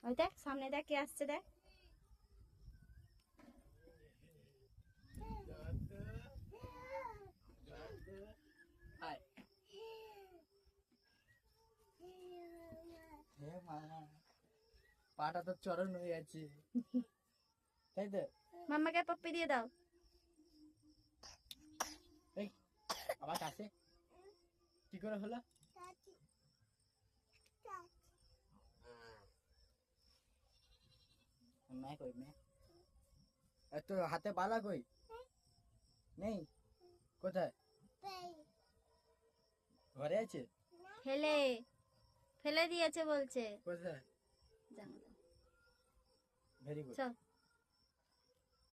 ওই দেখ সামনে দেখ কে আসছে দেখ। পাটা তো চরণ হয়ে আছে, তাই তো? মাম্মাকে পপ্পি দিয়ে দাও। এই আবার কাছে কি করে হলো? मैं कोई मैं तो हाथे बाला कोई नहीं কোথায়? ঘরে আছে? ফেলে ফেলে দিয়েছে বলছে। কোথায়? জানো। Very good. চল।